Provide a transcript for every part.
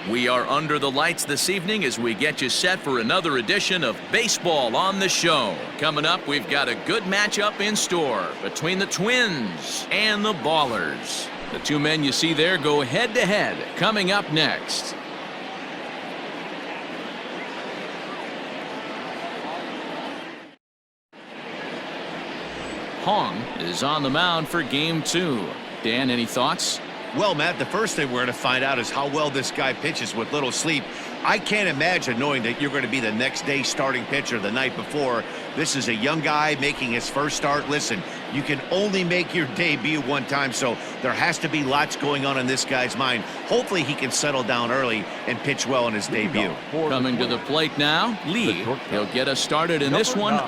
We are under the lights this evening as we get you set for another edition of Baseball on the Show. Coming up, we've got a good matchup in store between the Twins and the Ballers. The two men you see there go head-to-head. Coming up next. Hong is on the mound for game 2. Dan, any thoughts? Well, Matt, the first thing we're going to find out is how well this guy pitches with little sleep. I can't imagine knowing that you're going to be the next day starting pitcher the night before. This is a young guy making his first start. Listen, you can only make your debut one time, so there has to be lots going on in this guy's mind. Hopefully he can settle down early and pitch well in his debut. Coming to the plate now, Lee. He'll get us started in this one.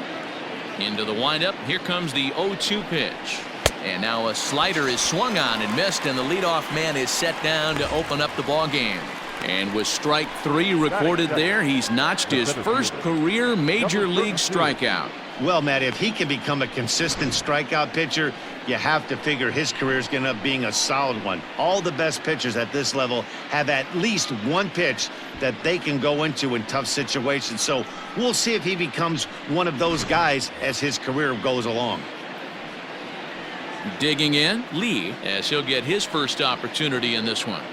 Into the windup. Here comes the 0-2 pitch. And now a slider is swung on and missed, and the leadoff man is set down to open up the ball game. And with strike 3 recorded there, he's notched his first career major league strikeout. Well, Matt, if he can become a consistent strikeout pitcher, you have to figure his career is going to end up being a solid one. All the best pitchers at this level have at least one pitch that they can go into in tough situations. So we'll see if he becomes one of those guys as his career goes along. Digging in, Lee, as he'll get his first opportunity in this one.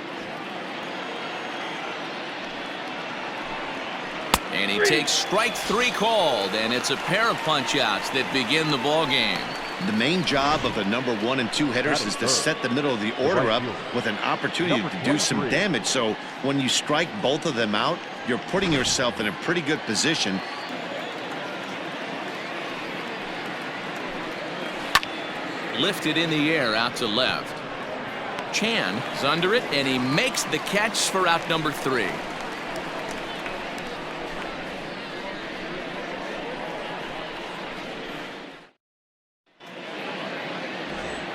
And he takes strike 3 called, and it's a pair of punch-outs that begin the ball game. The main job of the number 1 and 2 hitters is to set the middle of the order up with an opportunity to do some damage. So when you strike both of them out, you're putting yourself in a pretty good position. Lifted in the air out to left. Chan is under it, and he makes the catch for out number 3.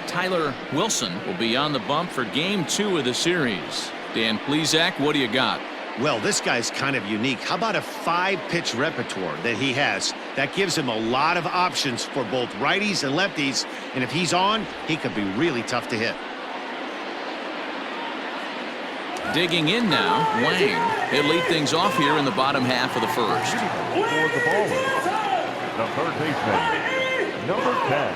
Tyler Wilson will be on the bump for game 2 of the series. Dan Plesac, what do you got? Well, this guy's kind of unique. How about a 5-pitch repertoire that he has? That gives him a lot of options for both righties and lefties. And if he's on, he could be really tough to hit. Digging in now, Wang. He'll lead things off here in the bottom half of the first. For the Ballers, the third baseman, number 10.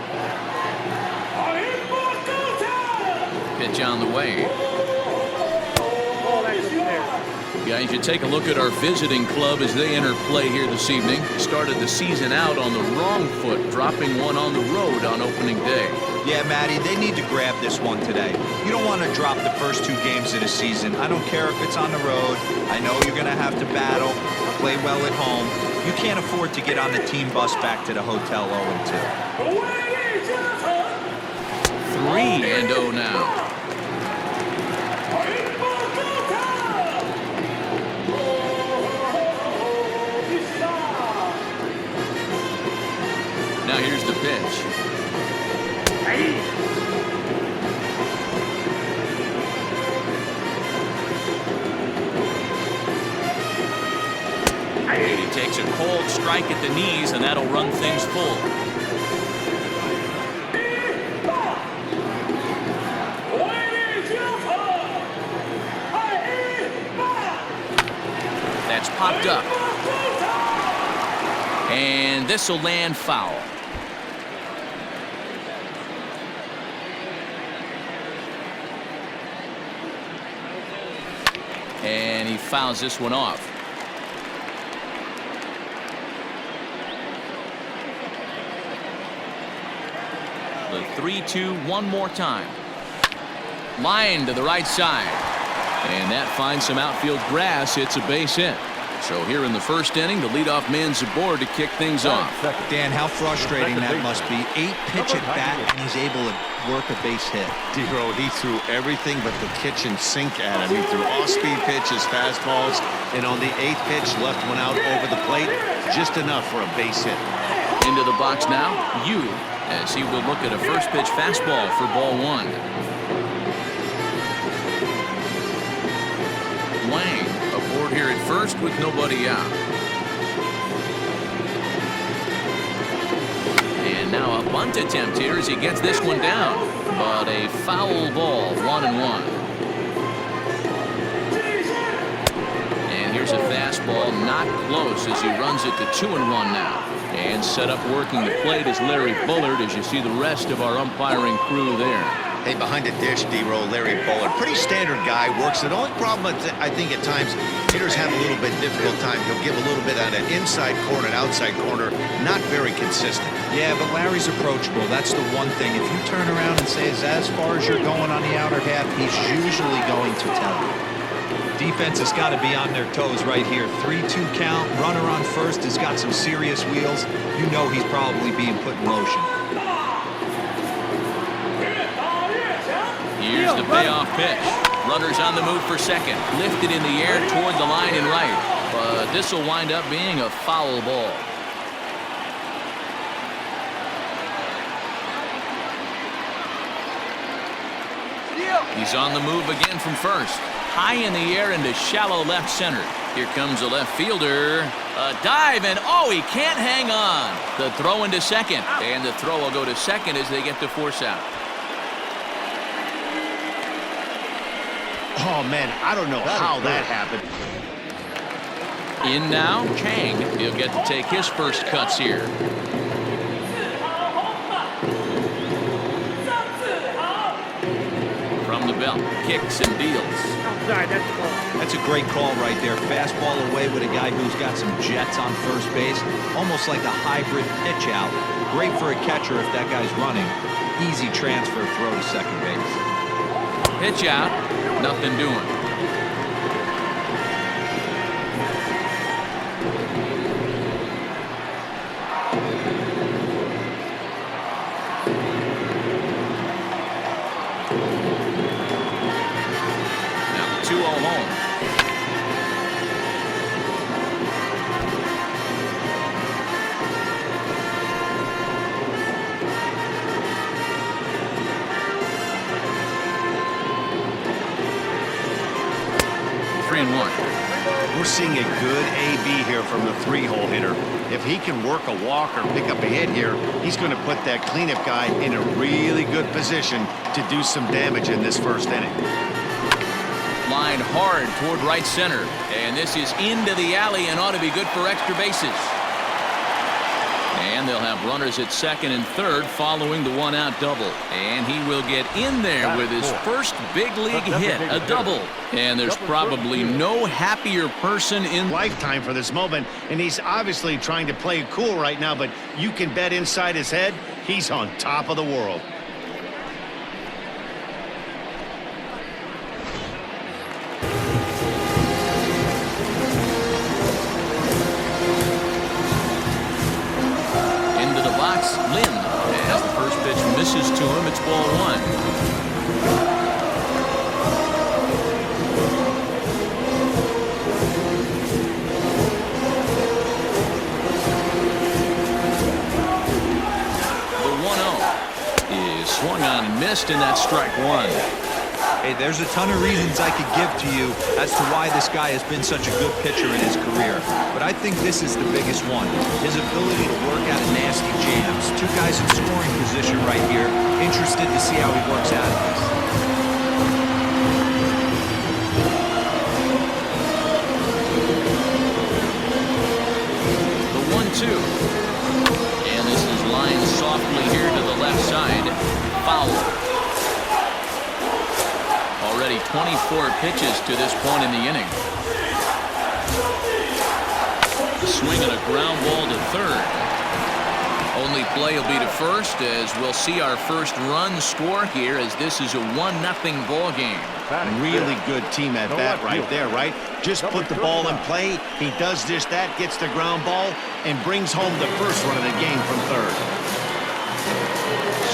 Pitch on the way. Guys, you take a look at our visiting club as they enter play here this evening. Started the season out on the wrong foot, dropping one on the road on opening day. Yeah, Matty, they need to grab this one today. You don't want to drop the first 2 games of the season. I don't care if it's on the road. I know you're going to have to battle, play well at home. You can't afford to get on the team bus back to the hotel 0-2. 3-0 now. Now here's the pitch. He takes a cold strike at the knees, and that'll run things full. That's popped up. And this will land foul. And he fouls this one off. The 3-2 one more time. Line to the right side. And that finds some outfield grass. It's a base hit. So here in the first inning, the leadoff man's aboard to kick things off. Dan, how frustrating that must be. 8 pitch at bat, and he's able to work a base hit. D-Row, he threw everything but the kitchen sink at him. He threw off-speed pitches, fastballs, and on the 8th pitch, left one out over the plate. Just enough for a base hit. Into the box now, Yu, as he will look at a first pitch fastball for ball 1. Wang aboard here at first with nobody out. And now a bunt attempt here as he gets this one down. But a foul ball, 1-1. fastball not close as he runs it to 2-1 now. And set up working the plate is Larry Bullard as you see the rest of our umpiring crew there. Hey, behind the dish, D-roll, Larry Bullard. Pretty standard guy, works it. The only problem, I think, at times, hitters have a little bit difficult time. He'll give a little bit on an inside corner and outside corner. Not very consistent. Yeah, but Larry's approachable. That's the one thing. If you turn around and say, as far as you're going on the outer half, he's usually going to tell you. Defense has got to be on their toes right here. 3-2 count. Runner on first has got some serious wheels. You know he's probably being put in motion. Here's the payoff pitch. Runners on the move for second. Lifted in the air toward the line and right. But this will wind up being a foul ball. He's on the move again from first. High in the air into shallow left center. Here comes the left fielder. A dive, and oh, he can't hang on. The throw into second. And the throw will go to second as they get to force out. Oh, man, I don't know how that happened. In now, Chang. He'll get to take his first cuts here. From the belt, kicks and deals. That's a great call right there. Fastball away with a guy who's got some jets on first base. Almost like a hybrid pitch out. Great for a catcher if that guy's running. Easy transfer throw to second base. Pitch out. Nothing doing. Now 2-0 home. We're seeing a good AB here from the three-hole hitter. If he can work a walk or pick up a hit here, he's going to put that cleanup guy in a really good position to do some damage in this first inning. Line hard toward right center. And this is into the alley and ought to be good for extra bases. And they'll have runners at second and third following the one-out double. And he will get in there with his first big league hit, a double. And there's probably no happier person in lifetime for this moment, and he's obviously trying to play it cool right now, but you can bet inside his head, he's on top of the world. Lynn, as the first pitch misses to him, it's ball one. The 1-0 is swung on and missed, and that's strike one. Hey, there's a ton of reasons I could give to you as to why this guy has been such a good pitcher in his career. But I think this is the biggest one. His ability to work out of nasty jams. Two guys in scoring position right here. Interested to see how he works out of this. The 1-2. And this is lined softly here to the left side. Foul. Already 24 pitches to this point in the inning. Swing and a ground ball to third. Only play will be to first as we'll see our first run score here as this is a 1-0 ball game. Really good team at bat right there, right? Just put the ball in play. He does just that, gets the ground ball, and brings home the first run of the game from third.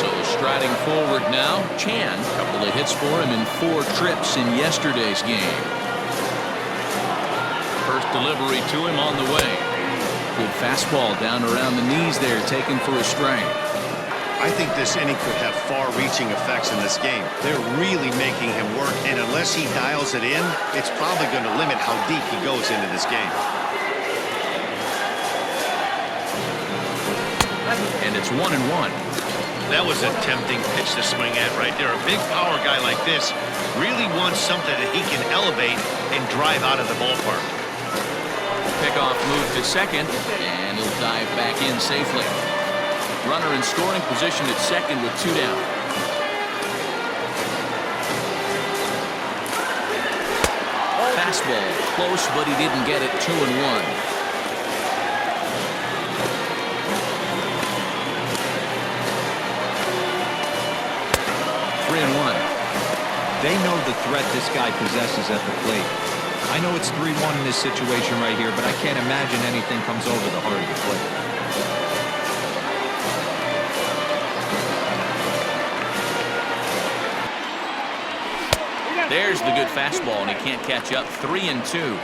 So striding forward now, Chan. Couple of hits for him in 4 trips in yesterday's game. First delivery to him on the way. Good fastball down around the knees there, taken for a strike. I think this inning could have far-reaching effects in this game. They're really making him work, and unless he dials it in, it's probably going to limit how deep he goes into this game. And it's 1-1. That was a tempting pitch to swing at right there. A big power guy like this really wants something that he can elevate and drive out of the ballpark. Pickoff move to second, and he'll dive back in safely. Runner in scoring position at second with 2 down. Fastball close, but he didn't get it. 2-1. They know the threat this guy possesses at the plate. I know it's 3-1 in this situation right here, but I can't imagine anything comes over the heart of the plate. There's the good fastball, and he can't catch up. 3-2.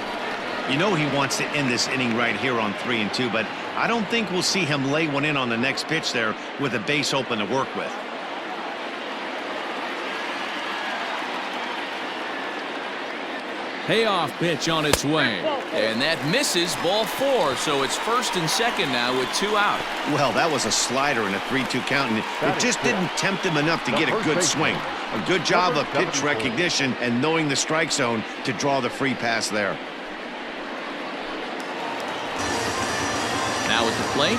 You know he wants to end this inning right here on 3-2, but I don't think we'll see him lay one in on the next pitch there with a base open to work with. Payoff pitch on its way, and that misses. Ball 4, so it's first and second now with 2 out. Well, that was a slider in a 3-2 count, and it just didn't tempt him enough to get a good swing. A good job of pitch recognition and knowing the strike zone to draw the free pass there. Now at the plate.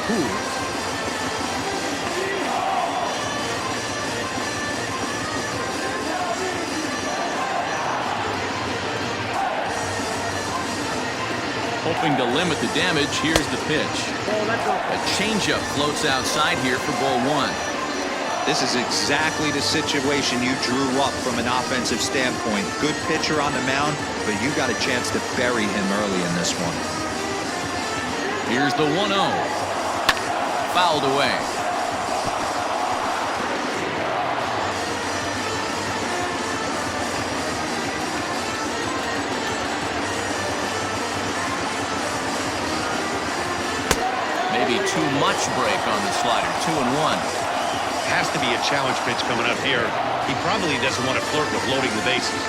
Hoping to limit the damage, here's the pitch. A changeup floats outside here for ball 1. This is exactly the situation you drew up from an offensive standpoint. Good pitcher on the mound, but you got a chance to bury him early in this one. Here's the 1-0. Fouled away. Maybe too much break on the slider. 2-1. Has to be a challenge pitch coming up here. He probably doesn't want to flirt with loading the bases.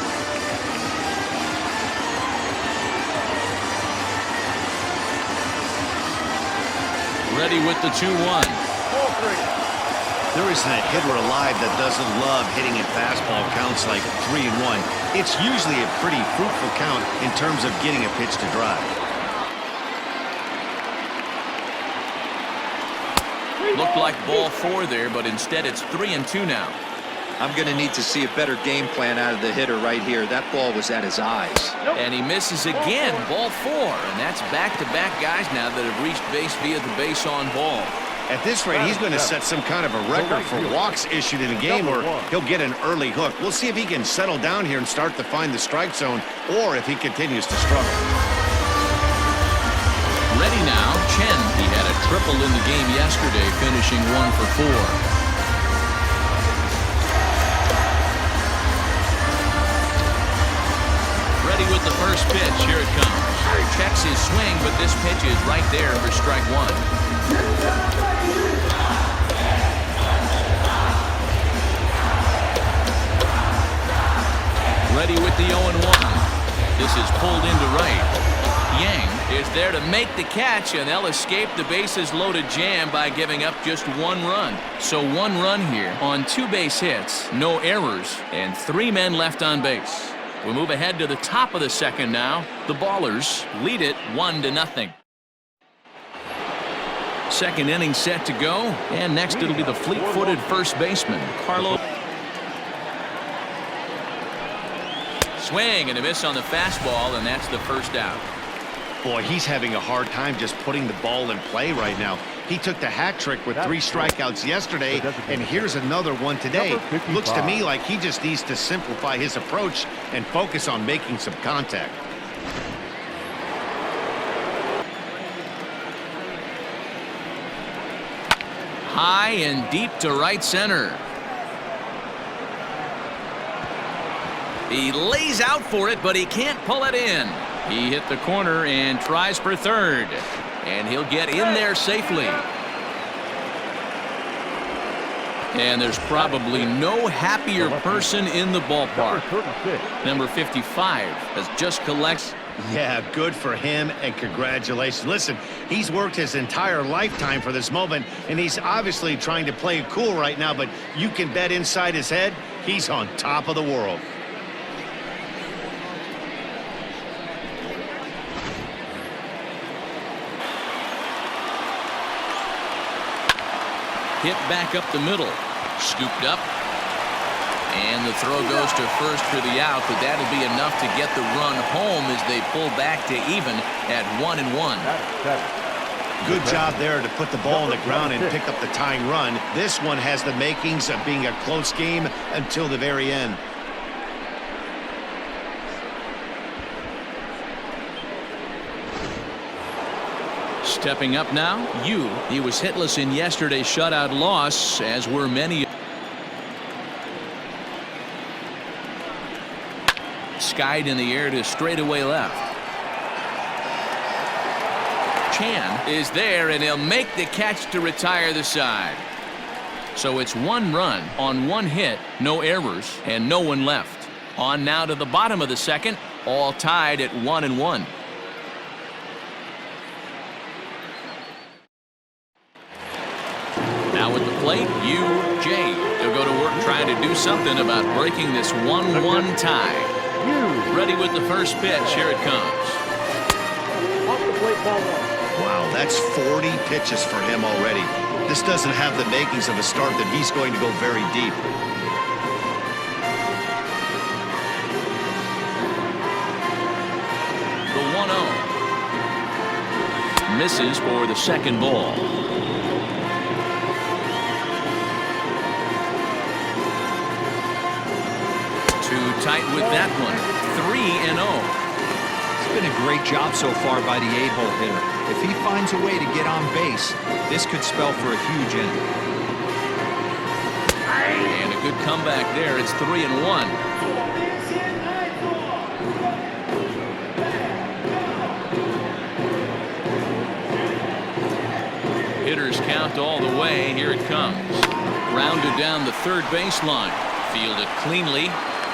Ready with the 2-1. There isn't a hitter alive that doesn't love hitting at fastball counts like 3-1. It's usually a pretty fruitful count in terms of getting a pitch to drive. Looked like ball 4 there, but instead it's 3-2 now. I'm going to need to see a better game plan out of the hitter right here. That ball was at his eyes. And he misses again. Ball 4. And that's back-to-back guys now that have reached base via the base on ball. At this rate, he's going to set some kind of a record for walks issued in a game, or he'll get an early hook. We'll see if he can settle down here and start to find the strike zone, or if he continues to struggle. Ready now, Chen. He had a triple in the game yesterday, finishing 1 for 4. Ready with the first pitch. Here it comes. Checks his swing, but this pitch is right there for strike 1. Ready with the 0-1. This is pulled into right. Yang is there to make the catch, and they'll escape the bases loaded jam by giving up just 1 run. So 1 run here on 2 base hits, no errors, and 3 men left on base. We move ahead to the top of the second now. The Ballers lead it 1-0. Second inning set to go, and next it'll be the fleet-footed first baseman, Carlos. Swing and a miss on the fastball, and that's the first out. Boy, he's having a hard time just putting the ball in play right now. He took the hat trick with 3 strikeouts yesterday, and here's another one today. Looks to me like he just needs to simplify his approach and focus on making some contact. High and deep to right center. He lays out for it, but he can't pull it in. He hit the corner and tries for third, and he'll get in there safely. And there's probably no happier person in the ballpark. Number 55 has just collected. Yeah, good for him, and congratulations. Listen, he's worked his entire lifetime for this moment, and he's obviously trying to play it cool right now, but you can bet inside his head, he's on top of the world. Hit back up the middle. Scooped up. And the throw goes to first for the out, but that'll be enough to get the run home as they pull back to even at 1-1. Good job there to put the ball on the ground and pick up the tying run. This one has the makings of being a close game until the very end. Stepping up now, he was hitless in yesterday's shutout loss, as were many. Skied in the air to straightaway left. Chan is there, and he'll make the catch to retire the side. So it's 1 run on 1 hit, no errors, and no one left. On now to the bottom of the second, all tied at 1-1. Now at the plate, Jay. He'll go to work trying to do something about breaking this 1-1 tie. Ready with the first pitch. Here it comes. Wow, that's 40 pitches for him already. This doesn't have the makings of a start that he's going to go very deep. The 1-0. Misses for the second ball. Too tight with that one. 3-0. It's been a great job so far by the 8-hole hitter. If he finds a way to get on base, this could spell for a huge inning. And a good comeback there. It's 3-1. Hitters count all the way. Here it comes. Grounded down the third baseline. Fielded cleanly.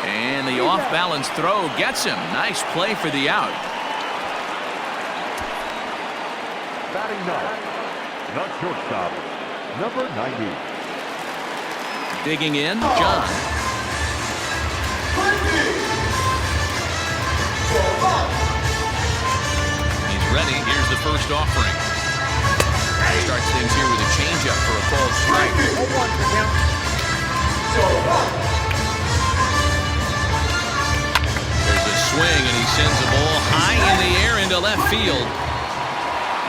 And the off-balance throw gets him. Nice play for the out. Batting ninth, the shortstop, number 90. Digging in, John. He's ready. Here's the first offering. Starts things here with a changeup for a called strike. Swing, and he sends the ball high in the air into left field.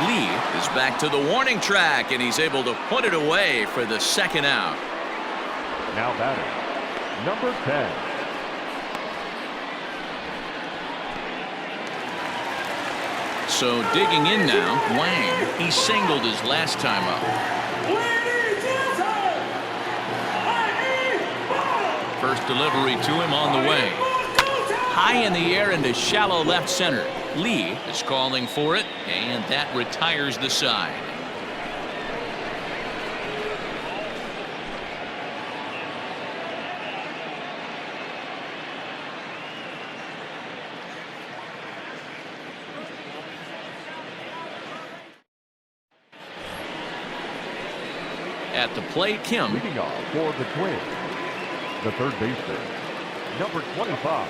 Lee is back to the warning track, and he's able to put it away for the second out. Now batting, number 10. So digging in now, Wang. He singled his last time up. First delivery to him on the way. High in the air into shallow left center. Lee is calling for it, and that retires the side. At the plate, Kim. Leading off for the Twins, the third baseman, number 25.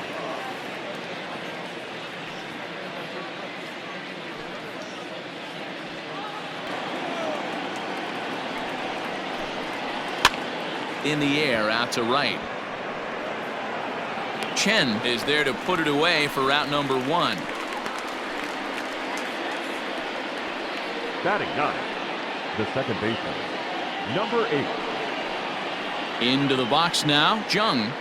In the air out to right. Chen is there to put it away for out number 1. Batting ninth, the second baseman, number 8. Into the box now, Jung.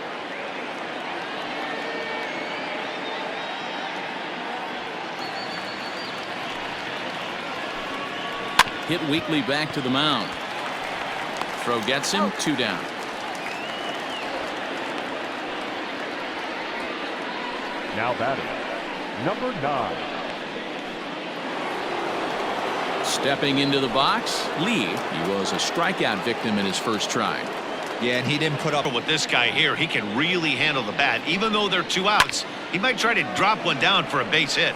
Hit weakly back to the mound. Throw gets him, 2 down. Now batting, number 9. Stepping into the box, Lee. He was a strikeout victim in his first try. Yeah, and he didn't put up With this guy here, he can really handle the bat. Even though they're 2 outs, he might try to drop one down for a base hit.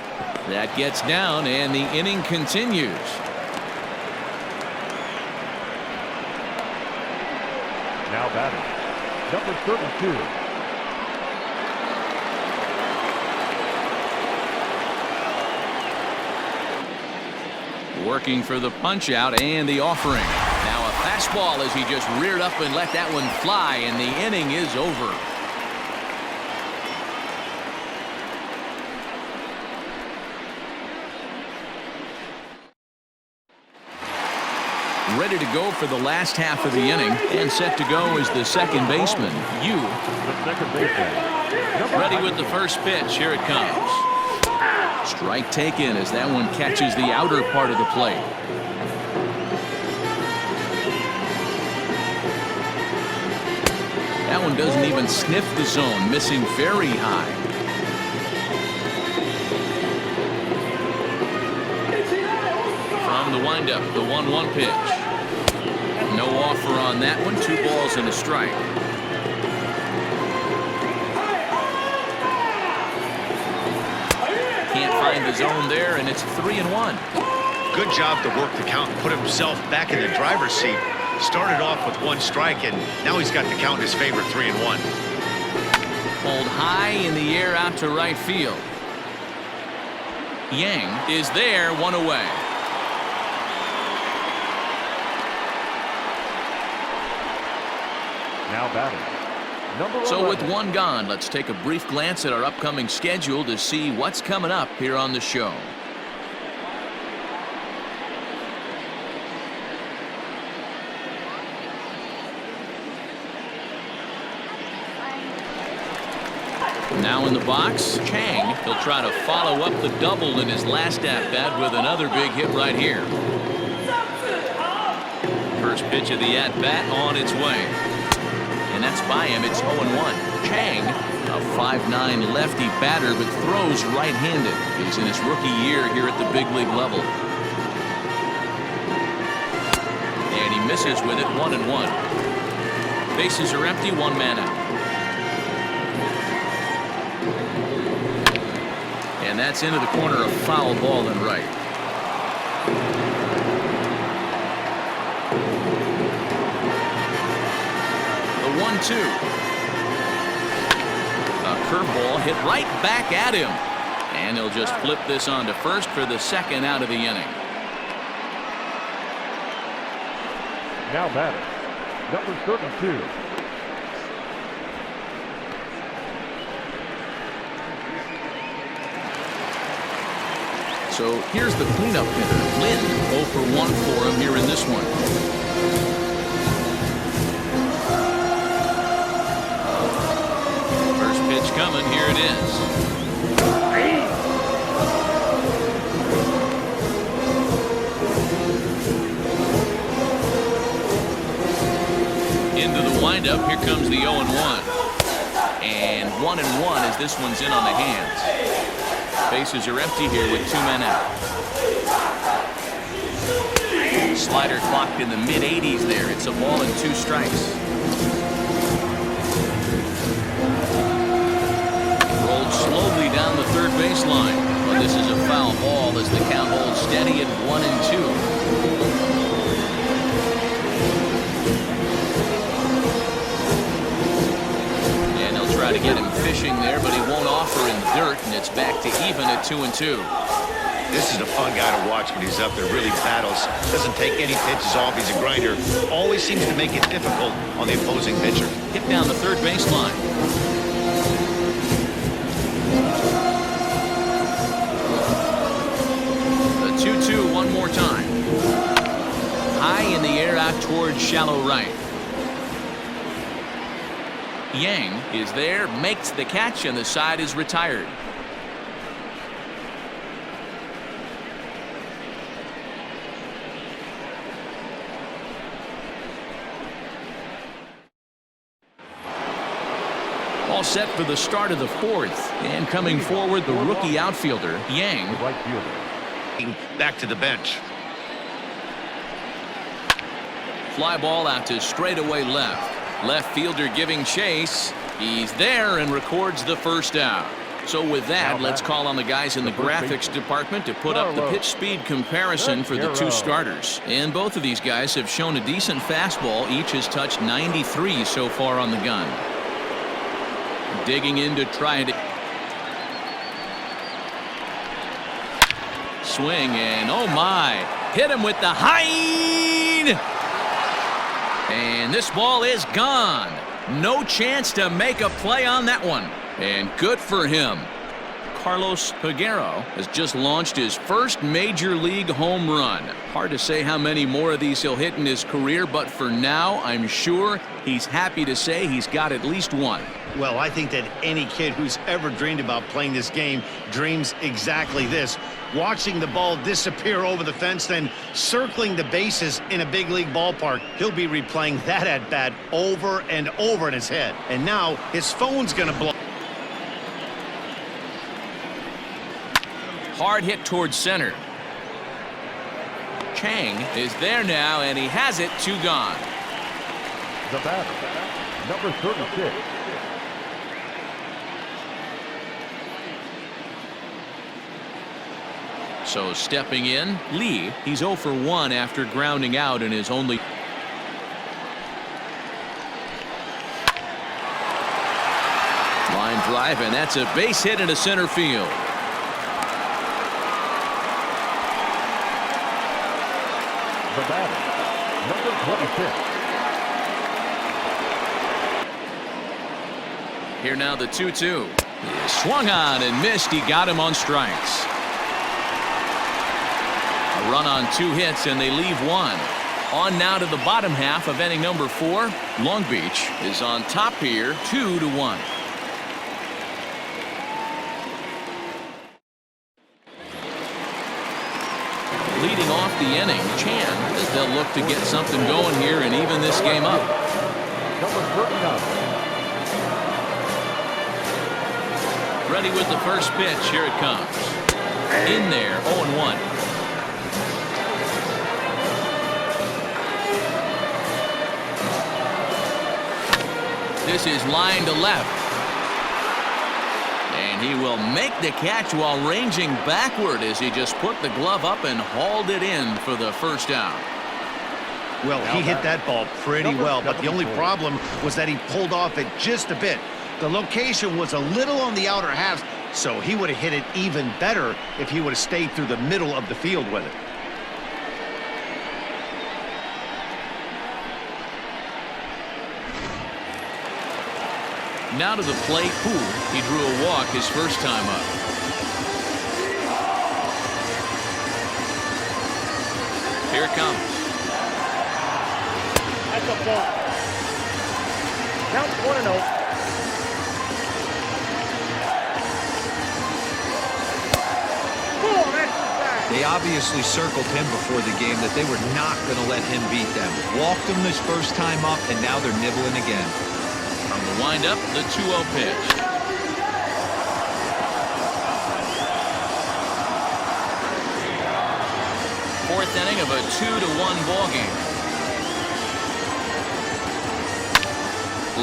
That gets down, and the inning continues. Now batting, number 32. Working for the punch out and the offering. Now a fastball as he just reared up and let that one fly, and the inning is over. Ready to go for the last half of the inning, and set to go is the second baseman, Yu. The second baseman. Ready with the first pitch. Here it comes. Strike taken as that one catches the outer part of the plate. That one doesn't even sniff the zone, missing very high. From the windup, the 1-1 pitch. No offer on that one. 2 balls and a strike. Can't find the zone there, and it's 3-1. Good job to work the count and put himself back in the driver's seat. Started off with 1 strike, and now he's got the count in his favor, 3-1. Pulled high in the air out to right field. Yang is there, 1 away. Now batting. So with 1 gone, let's take a brief glance at our upcoming schedule to see what's coming up here on the show. Now in the box, Chang. He'll try to follow up the double in his last at-bat with another big hit right here. First pitch of the at-bat on its way. And that's by him. It's 0-1. Chang, a 5'9" lefty batter, but throws right-handed. He's in his rookie year here at the big league level. And he misses with it, 1-1. Bases are empty, 1 man out. And that's into the corner, a foul ball and right. The 1-2. A curveball hit right back at him. And he'll just flip this on to first for the second out of the inning. Now batting. Number 32. So here's the cleanup hitter, Lin. 0 for 1 for him here in this one. First pitch coming, here it is. Into the windup, here comes the 0-1. And 1-1 as this one's in on the hands. Bases are empty here with 2 men out. Slider clocked in the mid-80s there. It's a ball and 2 strikes. Rolled slowly down the third baseline. But this is a foul ball as the count holds steady at 1-2. Try to get him fishing there, but he won't offer in the dirt, and it's back to even at 2-2. This is a fun guy to watch when he's up there. Really battles. Doesn't take any pitches off. He's a grinder. Always seems to make it difficult on the opposing pitcher. Hit down the third baseline. The 2-2 one more time. High in the air out towards shallow right. Yang is there, makes the catch, and the side is retired. All set for the start of the 4th, and coming forward, the rookie outfielder, Yang. Right fielder. Back to the bench. Fly ball out to straightaway left. Left fielder giving chase. He's there and records the first out. So with that, let's call on the guys in the graphics department to put up the pitch speed comparison for the 2 starters. And both of these guys have shown a decent fastball. Each has touched 93 so far on the gun. Digging in to try it. Swing, and oh my, hit him with the high. And this ball is gone. No chance to make a play on that one. And good for him. Carlos Peguero has just launched his first major league home run. Hard to say how many more of these he'll hit in his career, but for now, I'm sure he's happy to say he's got at least one. Well, I think that any kid who's ever dreamed about playing this game dreams exactly this. Watching the ball disappear over the fence, then circling the bases in a big league ballpark. He'll be replaying that at bat over and over in his head. And now his phone's going to blow. Hard hit towards center. Chang is there now, and he has it. 2 gone. The batter, number 36. So stepping in, Lee. He's 0 for 1 after grounding out in his only. Line drive, and that's a base hit into center field. The batter, number 26. Here now the 2-2. He swung on and missed. He got him on strikes. A run on 2 hits, and they leave 1. On now to the bottom half of inning number 4. Long Beach is on top here, 2-1. Leading off the inning, Chan, as they'll look to get something going here and even this game up. Number 39. Ready with the first pitch. Here it comes. In there, 0-1. This is line to left. And he will make the catch while ranging backward as he just put the glove up and hauled it in for the first out. Well, he hit that ball pretty well, but the only problem was that he pulled off it just a bit. The location was a little on the outer half, so he would have hit it even better if he would have stayed through the middle of the field with it. Now to the plate, Poole. He drew a walk his first time up. Here it comes. That's a ball. Count 1-0. They obviously circled him before the game that they were not going to let him beat them. Walked him this first time up, and now they're nibbling again. From the windup, the 2-0 pitch. Fourth inning of a 2-1 ball game.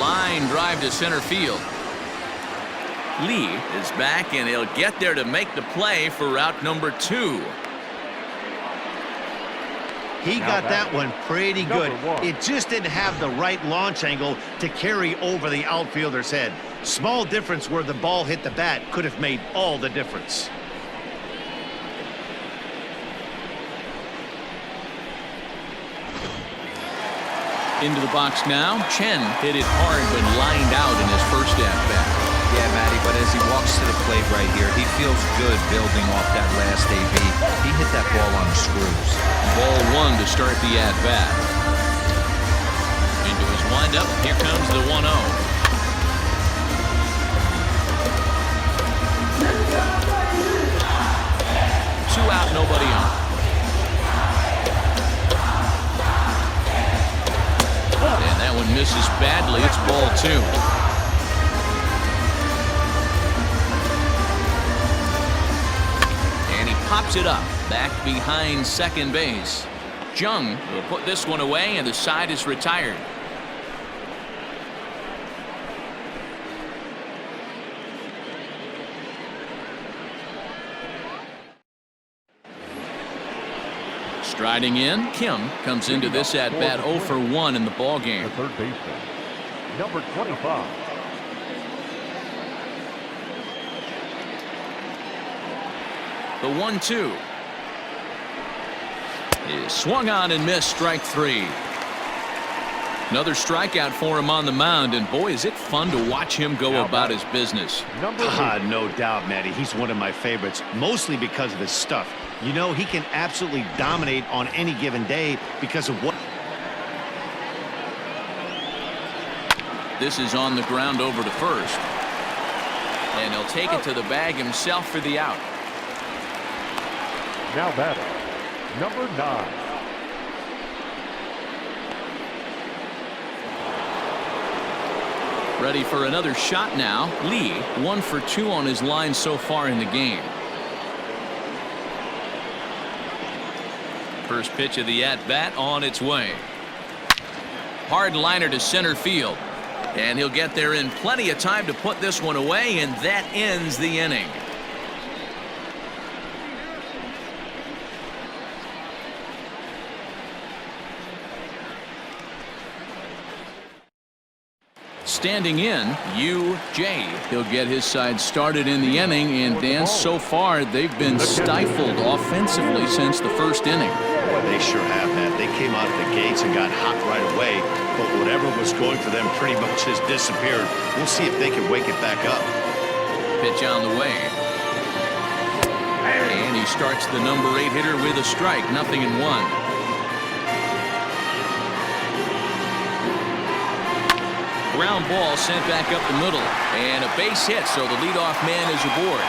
Line drive to center field. Lee is back, and he'll get there to make the play for route number 2. He got that one pretty good. It just didn't have the right launch angle to carry over the outfielder's head. Small difference where the ball hit the bat could have made all the difference. Into the box now. Chen hit it hard but lined out in his first at-bat. Yeah, Matty, but as he walks to the plate right here, he feels good building off that last AB. He hit that ball on the screws. Ball 1 to start the at-bat. Into his windup. Here comes the 1-0. 2 out, nobody on. And that one misses badly. It's ball 2. Pops it up, back behind second base. Jung will put this one away, and the side is retired. Striding in, Kim comes into this at-bat 0 for 1 in the ball game. The third baseman, number 25. The 1-2 is swung on and missed. Strike 3. Another strikeout for him on the mound, and boy, is it fun to watch him go about his business. No doubt, Matty. He's one of my favorites, mostly because of his stuff. You know, he can absolutely dominate on any given day because of what. This is on the ground over to first. And he'll take it to the bag himself for the out. Now batting, number 9. Ready for another shot now. Lee, 1 for 2 on his line so far in the game. First pitch of the at-bat on its way. Hard liner to center field. And he'll get there in plenty of time to put this one away, and that ends the inning. Standing in, Yu-Jay. He'll get his side started in the inning, and Dan, so far they've been stifled offensively since the first inning. They sure have, Matt. They came out of the gates and got hot right away, but whatever was going for them pretty much has disappeared. We'll see if they can wake it back up. Pitch on the way. And he starts the number 8 hitter with a strike, 0-1. Ground ball sent back up the middle, and a base hit, so the leadoff man is aboard.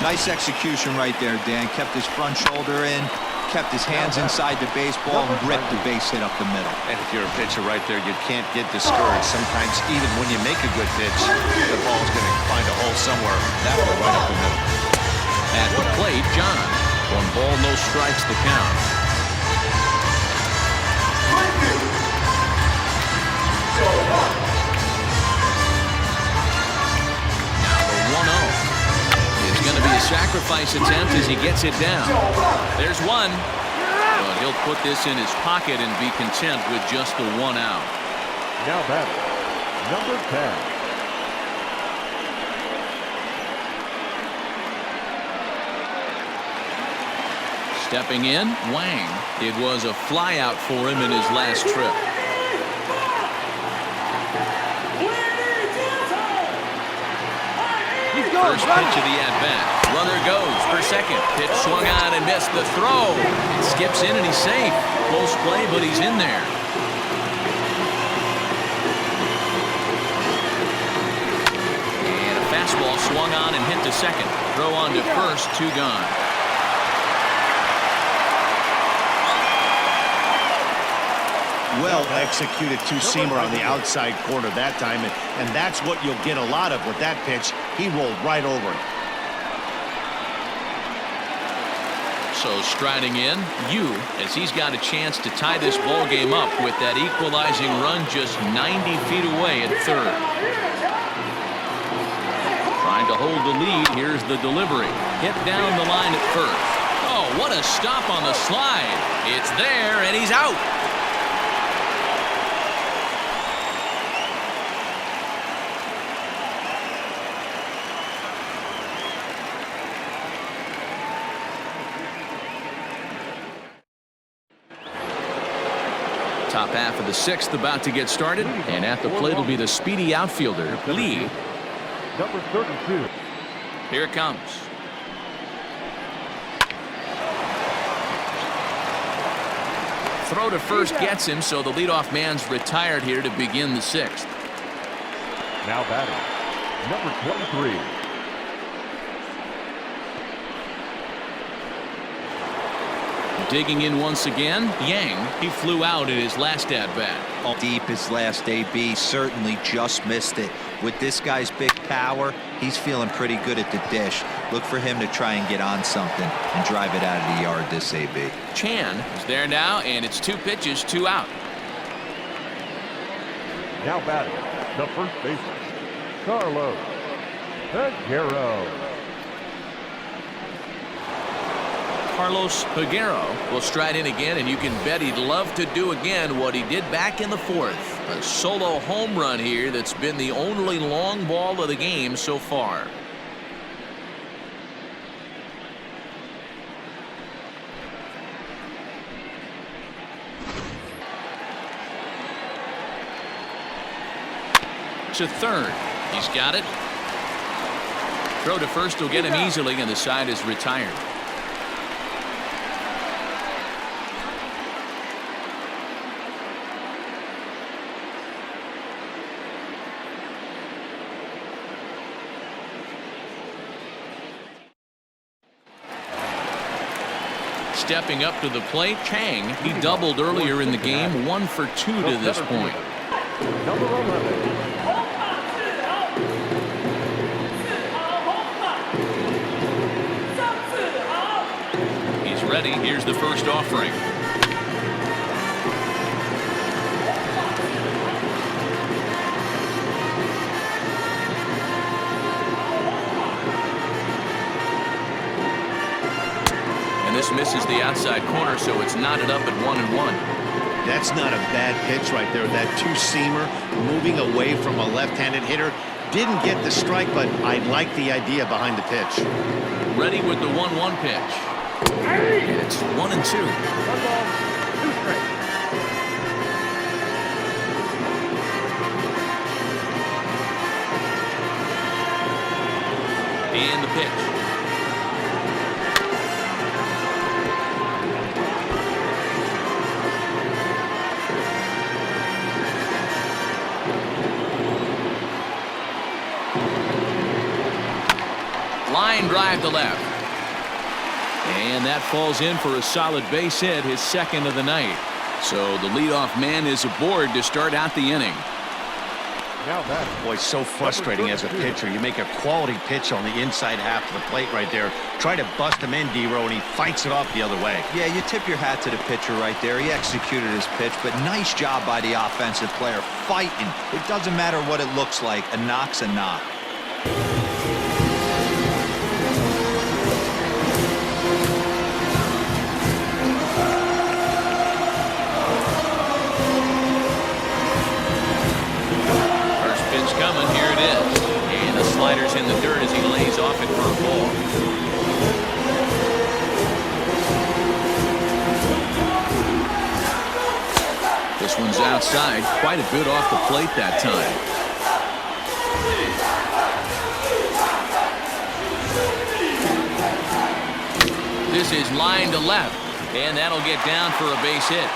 Nice execution right there, Dan. Kept his front shoulder in, kept his hands inside the baseball, and ripped the base hit up the middle. And if you're a pitcher right there, you can't get discouraged. Sometimes even when you make a good pitch, the ball's going to find a hole somewhere. That one right up the middle. At the plate, John. 1 ball, no strikes, the count. Now the 1-0. It's going to be a sacrifice attempt as he gets it down. There's one. But he'll put this in his pocket and be content with just the 1 out. Now batting, number 10. Stepping in, Wang. It was a flyout for him in his last trip. First pitch of the at-bat. Runner goes for second. Pitch swung on and missed. The throw. It skips in and he's safe. Close play, but he's in there. And a fastball swung on and hit to second. Throw on to first, 2 gone. Well executed two-seamer on the outside corner that time, and that's what you'll get a lot of with that pitch. He rolled right over it. So striding in, Yu, as he's got a chance to tie this ball game up with that equalizing run just 90 feet away at third. Trying to hold the lead. Here's the delivery. Hit down the line at first. Oh, what a stop on the slide. It's there, and he's out. Top half of the 6th about to get started, and at the plate will be the speedy outfielder, Lee. Number 32. Here it comes. Throw to first gets him, so the leadoff man's retired here to begin the 6th. Now batting, number 23. Digging in once again, Yang. He flew out in his last at-bat. Deep his last AB, certainly just missed it. With this guy's big power, he's feeling pretty good at the dish. Look for him to try and get on something and drive it out of the yard this AB. Chan is there now, and it's 2 pitches, 2 out. Now batting, the first baseman, Carlos Peguero. Carlos Peguero will stride in again, and you can bet he'd love to do again what he did back in the 4th. A solo home run here that's been the only long ball of the game so far. looks at third. He's got it. Throw to first will get him easily, and the side is retired. Stepping up to the plate, Chang. He doubled earlier in the game, 1 for 2 to this point. Number 11. He's ready. Here's the first offering. This misses the outside corner, so it's knotted up at 1-1. That's not a bad pitch right there. That two-seamer moving away from a left-handed hitter. Didn't get the strike, but I like the idea behind the pitch. Ready with the 1-1 pitch. And it's 1-2. 1 ball, 2 strikes. And the pitch. Line drive to left. And that falls in for a solid base hit, his second of the night. So the leadoff man is aboard to start out the inning. Now that. Boy, so frustrating as a pitcher. You make a quality pitch on the inside half of the plate right there. Try to bust him in, D-Row, and he fights it off the other way. Yeah, you tip your hat to the pitcher right there. He executed his pitch, but nice job by the offensive player fighting. It doesn't matter what it looks like. A knock's a knock. Coming, here it is, and the slider's in the dirt as he lays off it for a ball. This one's outside, quite a bit off the plate that time. This is line to left, and that'll get down for a base hit.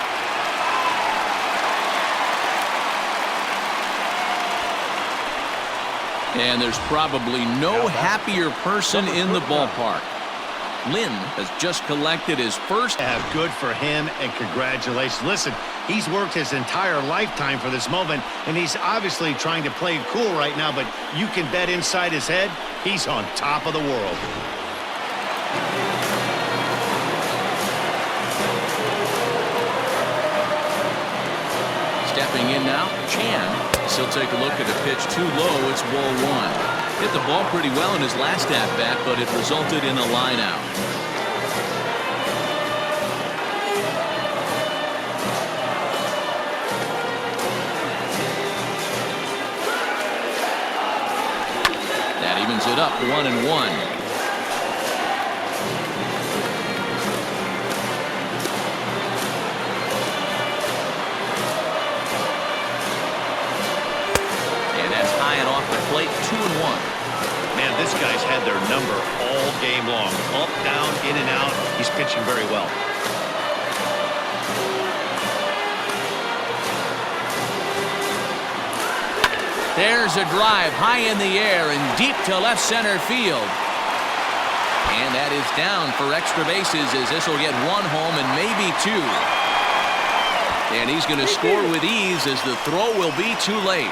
And there's probably no happier person in the ballpark. Lynn has just collected his first. Good for him, and congratulations. Listen, he's worked his entire lifetime for this moment, and he's obviously trying to play cool right now, but you can bet inside his head, he's on top of the world. Stepping in now, Chan. He'll take a look at a pitch too low. It's ball 1. Hit the ball pretty well in his last at-bat, but it resulted in a line out. That evens it up, 1-1. Plate 2-1. Man, this guy's had their number all game long. Up, down, in and out. He's pitching very well. There's a drive high in the air and deep to left center field. And that is down for extra bases as this will get 1 home and maybe 2. And he's going to score with ease as the throw will be too late.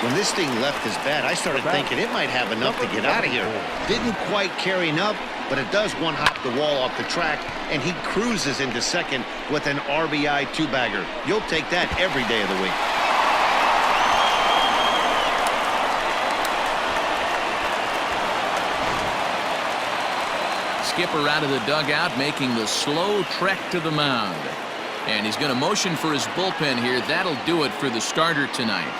When this thing left his bat, I started thinking it might have enough to get out of here. Didn't quite carry enough, but it does one-hop the wall off the track, and he cruises into second with an RBI two-bagger. You'll take that every day of the week. Skipper out of the dugout, making the slow trek to the mound. And he's going to motion for his bullpen here. That'll do it for the starter tonight.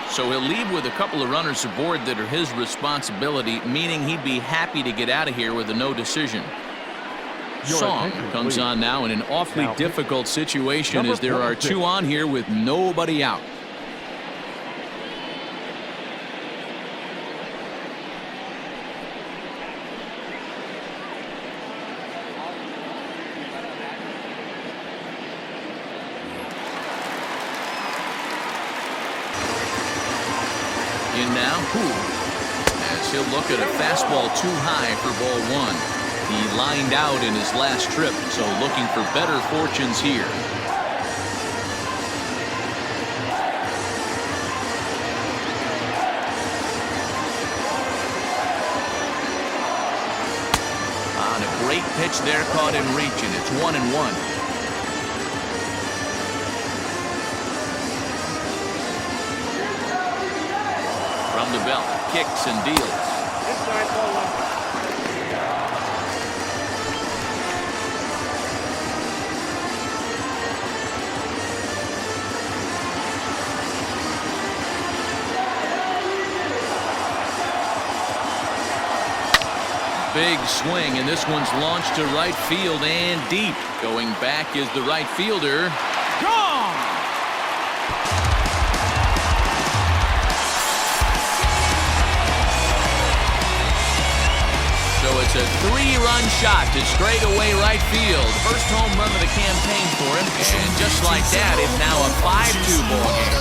So he'll leave with a couple of runners aboard that are his responsibility, meaning he'd be happy to get out of here with a no decision. Song comes on now in an awfully difficult situation as there are 2 on here with nobody out. In now, as he'll look at a fastball too high for ball one. He lined out in his last trip, so looking for better fortunes here. On a great pitch there, caught in reach, and it's 1-1. From the belt, kicks and deals. Inside ball one. Big swing, and this one's launched to right field and deep. Going back is the right fielder. Gone! So it's a 3-run shot to straightaway right field. First home run of the campaign for him, and just like that, it's now a 5-2 ball game.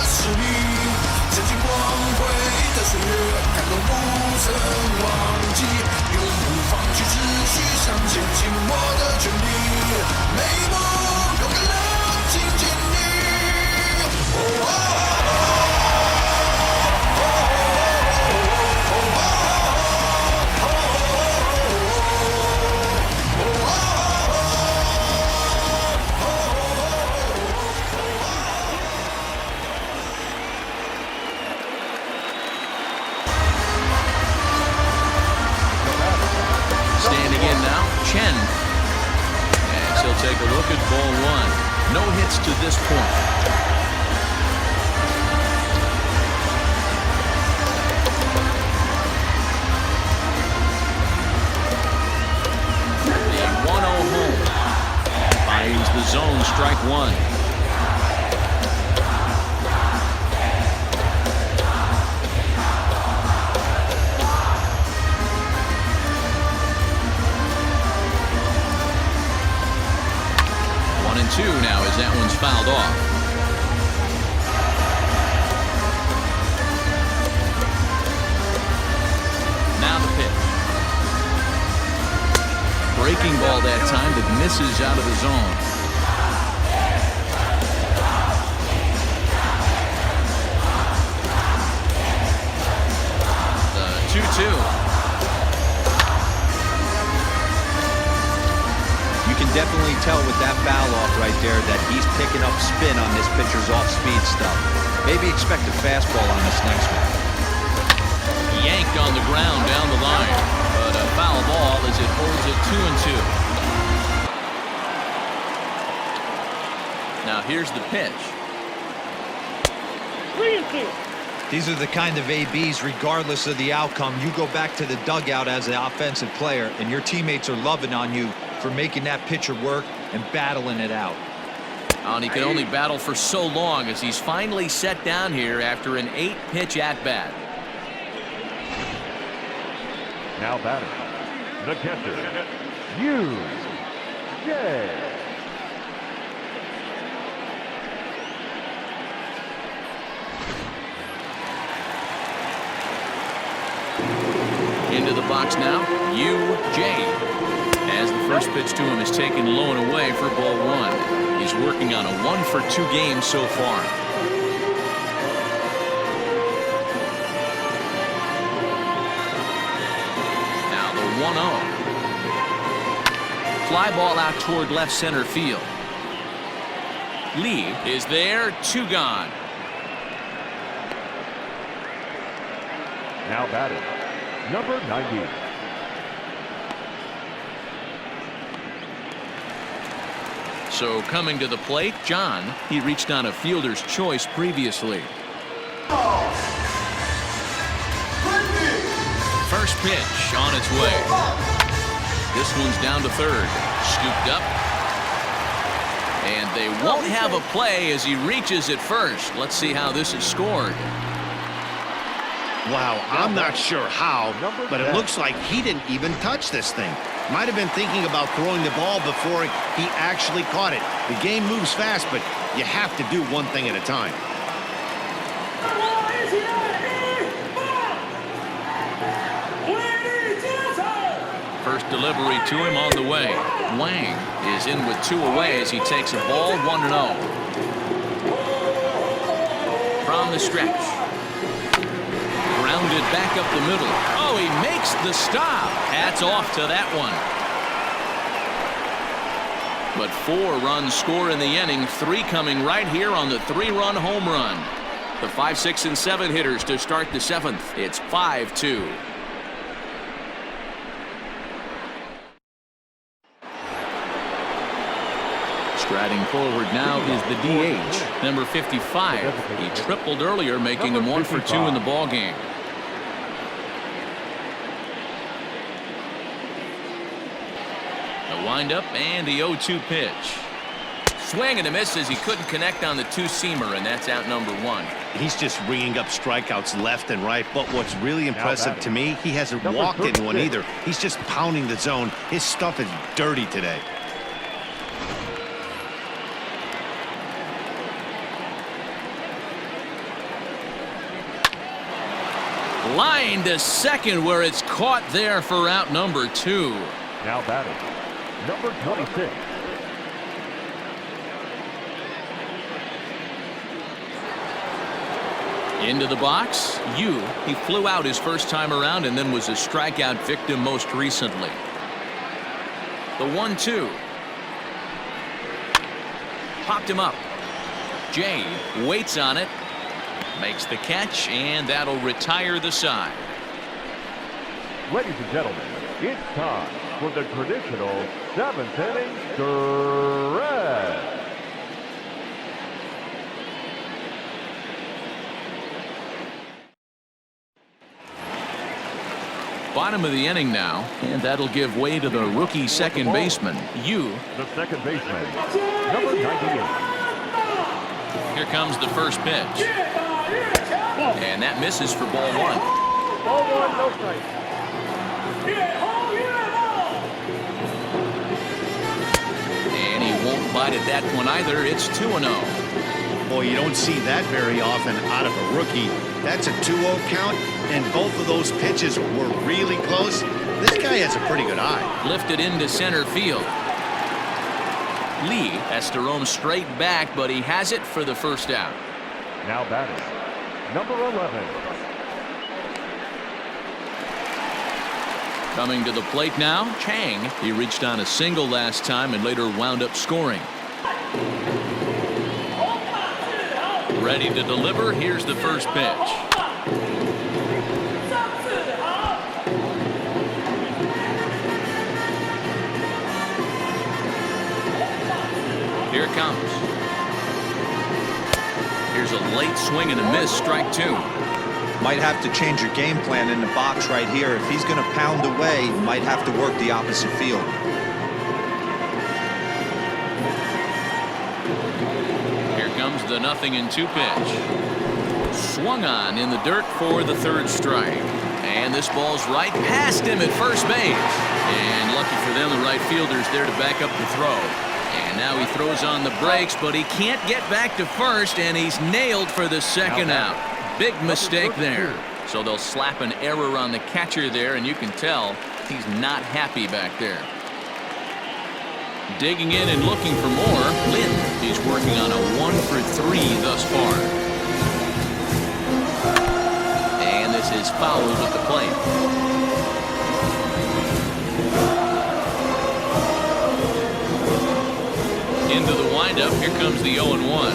曾经光辉的岁月，感动不曾忘记，永不放弃，持续向前，尽我的全力，每一步勇敢地亲近你。Standing in now, Chen. As he'll take a look at ball one. No hits to this point. The 1-0 home. Finds the zone, strike one. Two now as that one's fouled off. Now the pitch. Breaking ball that time that misses out of the zone. The 2-2. You can definitely tell with that foul off right there that he's picking up spin on this pitcher's off-speed stuff. Maybe expect a fastball on this next one. Yanked on the ground down the line, but a foul ball as it holds it 2-2. Now here's the pitch. 3-2. These are the kind of ABs, regardless of the outcome, you go back to the dugout as an offensive player, and your teammates are loving on you for making that pitcher work and battling it out. And he can only battle for so long as he's finally set down here after an 8-pitch at-bat. Now batting, the catcher, U.J. Into the box now, U.J. As the first pitch to him is taken low and away for ball one. He's working on a 1-for-2 game so far. Now the 1-0. Fly ball out toward left center field. Lee is there, 2 gone. Now batting, number 90. So coming to the plate, John. He reached on a fielder's choice previously. First pitch on its way. This one's down to third. Scooped up. And they won't have a play as he reaches at first. Let's see how this is scored. Wow, I'm not sure how, but it looks like he didn't even touch this thing. Might have been thinking about throwing the ball before he actually caught it. The game moves fast, but you have to do one thing at a time. delivery to him on the way. Wang is in with 2 away as he takes a ball 1-0. From the stretch. Grounded back up the middle. Oh, he makes the stop. Hats off to that one. But 4 runs score in the inning, 3 coming right here on the 3-run home run. The 5, 6, and 7 hitters to start the 7th. It's 5-2. Striding forward now is the DH, number 55. He tripled earlier, making him 1 for 2 in the ball game. The windup and the 0-2 pitch. Swing and a miss as he couldn't connect on the 2-seamer, and that's out number 1. He's just ringing up strikeouts left and right, but what's really impressive to me, he hasn't walked anyone either. He's just pounding the zone. His stuff is dirty today. Line to second where it's caught there for out number 2. Now batting, number 26. Into the box. He flew out his first time around and then was a strikeout victim most recently. The 1-2. Popped him up. Jay waits on it. Makes the catch, and that'll retire the side. Ladies and gentlemen, it's time for the traditional 7th inning stretch. Bottom of the inning now, and that'll give way to the rookie second baseman. The second baseman, number 98. Here comes the first pitch. And that misses for ball 1. Ball 1, no strike. And he won't bite at that one either. It's 2-0. Boy, you don't see that very often out of a rookie. That's a 2-0 count, and both of those pitches were really close. This guy has a pretty good eye. Lifted into center field. Lee has to roam straight back, but he has it for the first out. Now batting, number 11. Coming to the plate now, Chang. He reached on a single last time and later wound up scoring. Ready to deliver. Here's the first pitch. Here it comes. Here's a late swing and a miss, strike 2. Might have to change your game plan in the box right here. If he's going to pound away, might have to work the opposite field. Here comes the 0-2 pitch. Swung on in the dirt for the 3rd strike. And this ball's right past him at first base. And lucky for them, the right fielder's there to back up the throw. And now he throws on the brakes, but he can't get back to first, and he's nailed for the second out. Big mistake there. So they'll slap an error on the catcher there, and you can tell he's not happy back there. Digging in and looking for more, Lynn. He's working on a 1 for 3 thus far. And this is fouled at the plate. Into the windup. Here comes the 0-1.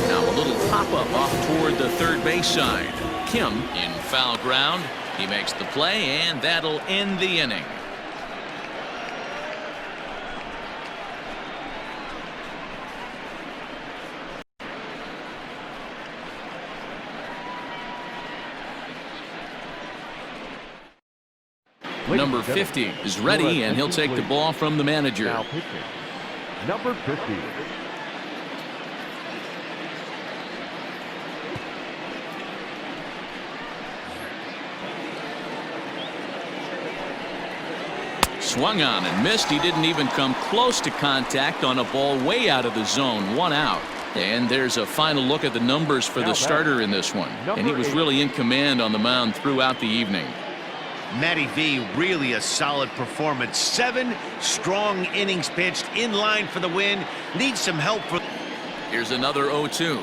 Now a little pop-up off toward the third base side. Kim in foul ground. He makes the play, and that'll end the inning. Number 50 is ready, and he'll take the ball from the manager. Now pitching, number 50. Swung on and missed. He didn't even come close to contact on a ball way out of the zone. 1 out. And there's a final look at the numbers for the starter in this one. And he was really in command on the mound throughout the evening. Matty V, really a solid performance. 7 strong innings pitched, in line for the win. Needs some help for... Here's another 0-2.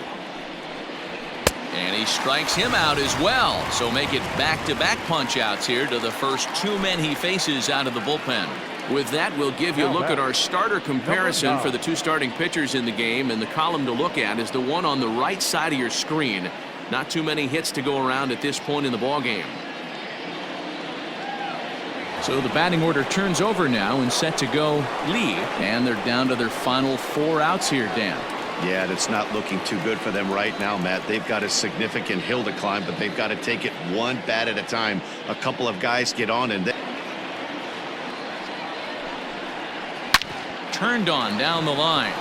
And he strikes him out as well. So make it back-to-back punch-outs here to the first 2 men he faces out of the bullpen. With that, we'll give you a look at our starter comparison for the 2 starting pitchers in the game. And the column to look at is the one on the right side of your screen. Not too many hits to go around at this point in the ballgame. So the batting order turns over now and set to go Lee. And they're down to their final 4 outs here, Dan. Yeah, that's not looking too good for them right now, Matt. They've got a significant hill to climb, but they've got to take it one bat at a time. A couple of guys get on and... Turned on down the line.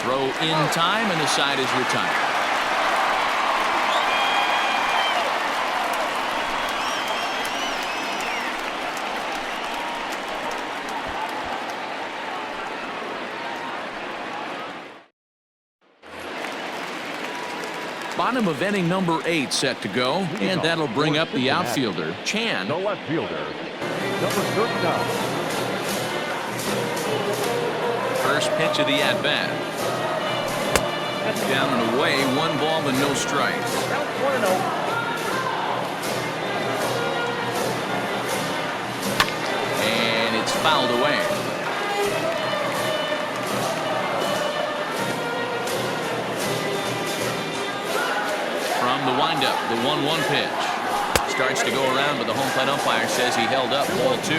Throw in time, and the side is retired. Bottom of inning number 8 set to go, and that'll bring up the outfielder, Chan. The left fielder, number 39. First pitch of the at-bat. Down and away, 1 ball and no strikes. Count 1-0. And it's fouled away. From the windup, the 1-1 pitch. Starts to go around, but the home plate umpire says he held up ball 2.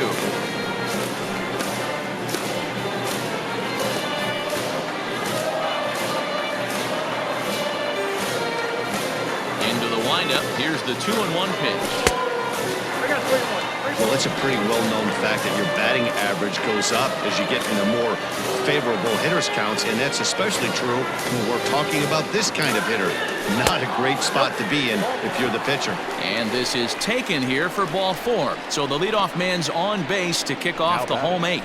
Into the windup, here's the 2-1 pitch. Well, it's a pretty well-known fact that your batting average goes up as you get into more favorable hitters counts, and that's especially true when we're talking about this kind of hitter. Not a great spot to be in if you're the pitcher. And this is taken here for ball 4. So the leadoff man's on base to kick off the home 8th.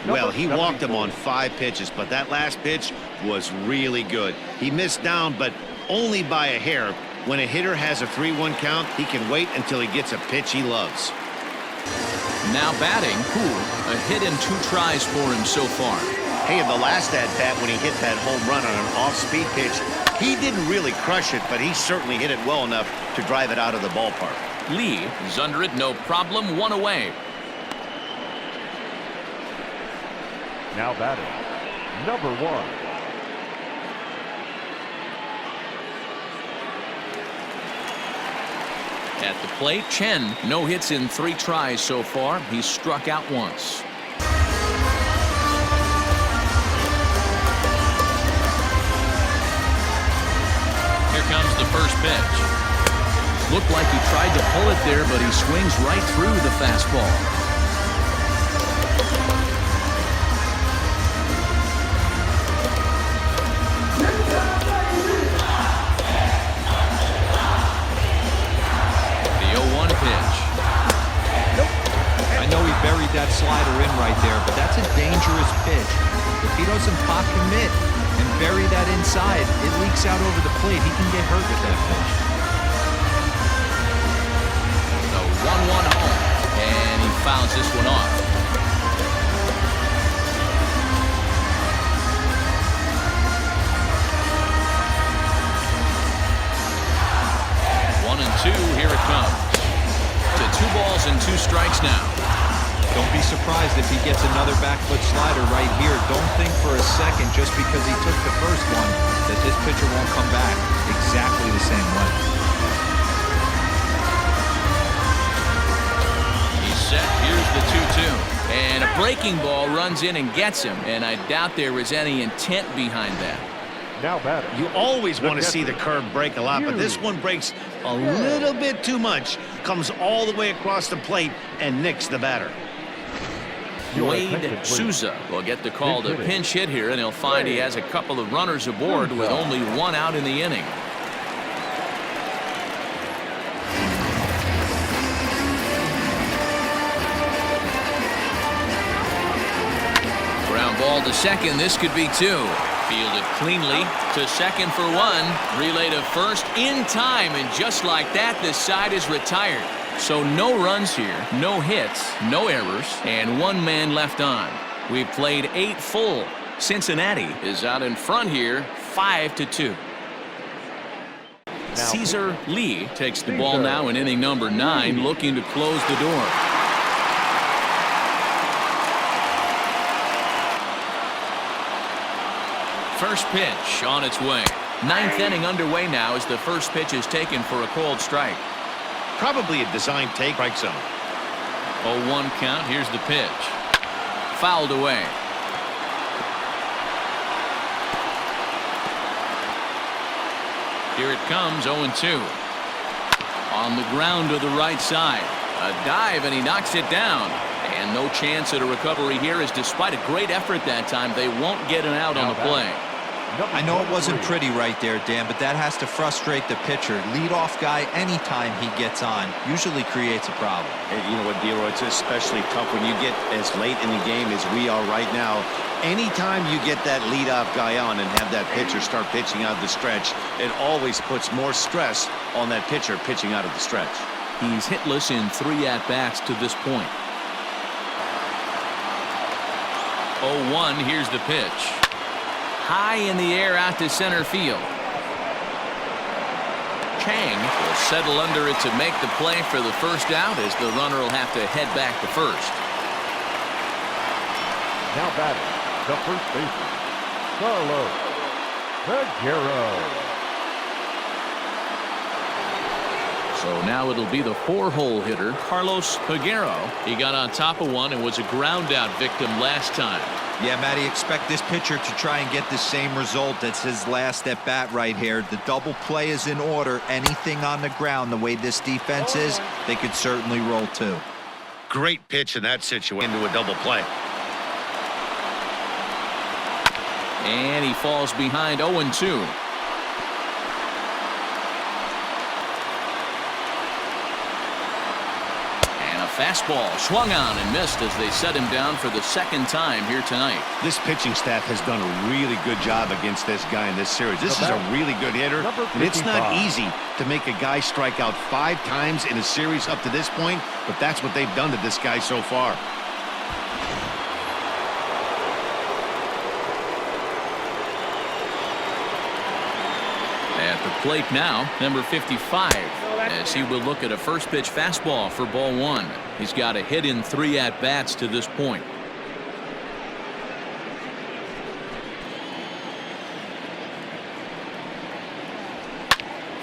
Well, he walked him on 5 pitches, but that last pitch was really good. He missed down, but only by a hair. When a hitter has a 3-1 count, he can wait until he gets a pitch he loves. Now batting, a hit and 2 tries for him so far. Hey, in the last at-bat when he hit that home run on an off-speed pitch, he didn't really crush it, but he certainly hit it well enough to drive it out of the ballpark. Lee is under it, no problem, 1 away. Now batting, number 1. At the plate, Chen, no hits in 3 tries so far. He's struck out once. Here comes the first pitch. Looked like he tried to pull it there, but he swings right through the fastball. Buried that slider in right there, but that's a dangerous pitch. If he doesn't pop commit and bury that inside, it leaks out over the plate. He can get hurt with that pitch. The 1-1 home, and he fouls this one off. One and 2, here it comes. To 2 balls and 2 strikes now. Don't be surprised if he gets another back foot slider right here. Don't think for a second, just because he took the first one, that this pitcher won't come back exactly the same way. He's set. Here's the 2-2. And a breaking ball runs in and gets him. And I doubt there was any intent behind that. Now batting. You always want to see the curve break a lot, but this one breaks a little bit too much. Comes all the way across the plate and nicks the batter. Wade Souza will get the call to pinch hit here, and he'll find he has a couple of runners aboard with only 1 out in the inning. Ground ball to second. This could be 2. Fielded cleanly to second for 1. Relay to first in time, and just like that, the side is retired. So no runs here, no hits, no errors, and one man left on. We've played 8 full. Cincinnati is out in front here, 5-2. Caesar Lee takes the ball now in inning number 9, looking to close the door. First pitch on its way. 9th inning underway now as the first pitch is taken for a called strike. Probably a design take. Strike zone. 0-1 count. Here's the pitch. Fouled away. Here it comes, 0-2. On the ground to the right side. A dive, and he knocks it down. And no chance at a recovery here, as despite a great effort that time, they won't get an out on the play. I know it wasn't pretty right there, Dan, but that has to frustrate the pitcher. Leadoff guy, anytime he gets on, usually creates a problem. And you know what, D-Roy, it's especially tough when you get as late in the game as we are right now. Anytime you get that leadoff guy on and have that pitcher start pitching out of the stretch, it always puts more stress on that pitcher pitching out of the stretch. He's hitless in 3 at-bats to this point. 0-1, here's the pitch. High in the air out to center field. Chang will settle under it to make the play for the first out, as the runner will have to head back to first. Now batting, the first baseman, Carlos Peguero. So now it'll be the 4-hole hitter, Carlos Peguero. He got on top of one and was a ground out victim last time. Yeah, Matty, expect this pitcher to try and get the same result. That's his last at bat right here. The double play is in order. Anything on the ground, the way this defense is, they could certainly roll too. Great pitch in that situation into a double play. And he falls behind 0-2. Fastball swung on and missed as they set him down for the second time here tonight. This pitching staff has done a really good job against this guy in this series. This is a really good hitter, and it's not easy to make a guy strike out 5 times in a series up to this point, but that's what they've done to this guy so far. At the plate now, number 55, as he will look at a first pitch fastball for ball 1. He's got a hit in 3 at-bats to this point.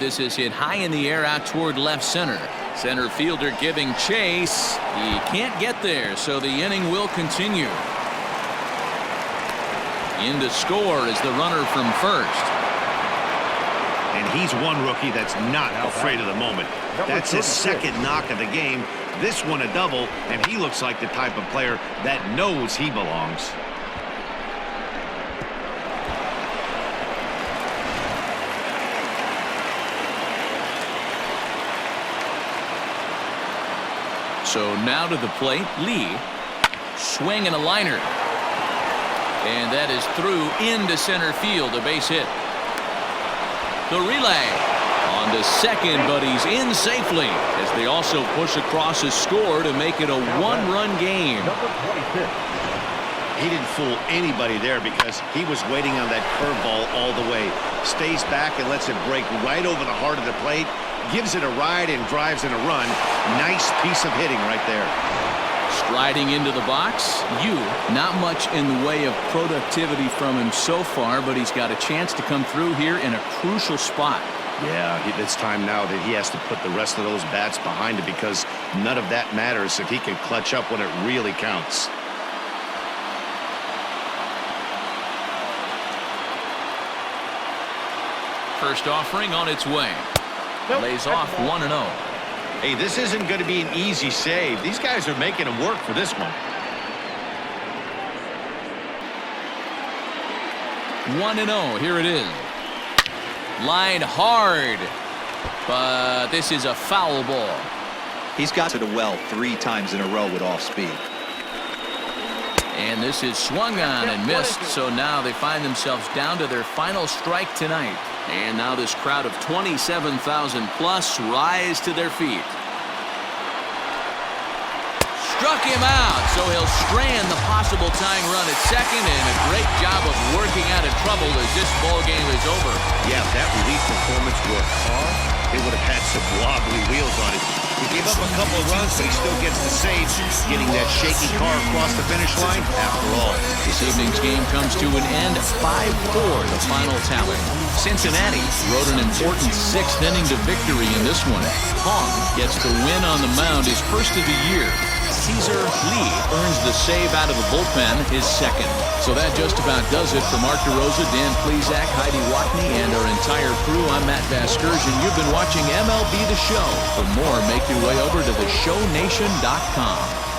This is hit high in the air out toward left center. Center fielder giving chase. He can't get there, so the inning will continue. In to score is the runner from first. And he's one rookie that's not afraid of the moment. That's his second knock of the game. This one a double, and he looks like the type of player that knows he belongs. So now to the plate, Lee. Swing and a liner. And that is through into center field, a base hit. The relay on to second, but he's in safely as they also push across his score to make it a 1-run game. He didn't fool anybody there because he was waiting on that curveball all the way. Stays back and lets it break right over the heart of the plate. Gives it a ride and drives in a run. Nice piece of hitting right there. Striding into the box, not much in the way of productivity from him so far, but he's got a chance to come through here in a crucial spot. Yeah, it's time now that he has to put the rest of those bats behind it, because none of that matters if he can clutch up when it really counts. First offering on its way. Lays off 1-0. Hey, this isn't going to be an easy save. These guys are making him work for this one. 1-0. Here it is. Lined hard. But this is a foul ball. He's got to the well 3 times in a row with off speed. And this is swung on and missed. So now they find themselves down to their final strike tonight. And now this crowd of 27,000 plus rise to their feet. struck him out, so he'll strand the possible tying run at second, and a great job of working out of trouble as this ball game is over. Yeah, if that relief performance were a car, it would have had some wobbly wheels on it. He gave up a couple of runs, but he still gets the save, getting that shaky car across the finish line after all. This evening's game comes to an end, 5-4, the final tally. Cincinnati rode an important sixth inning to victory in this one. Hong gets the win on the mound, his first of the year. Caesar Lee earns the save out of the bullpen, his second. So that just about does it for Mark DeRosa, Dan Plesac, Heidi Watney, and our entire crew. I'm Matt Vasgersian. You've been watching MLB The Show. For more, make your way over to theshownation.com.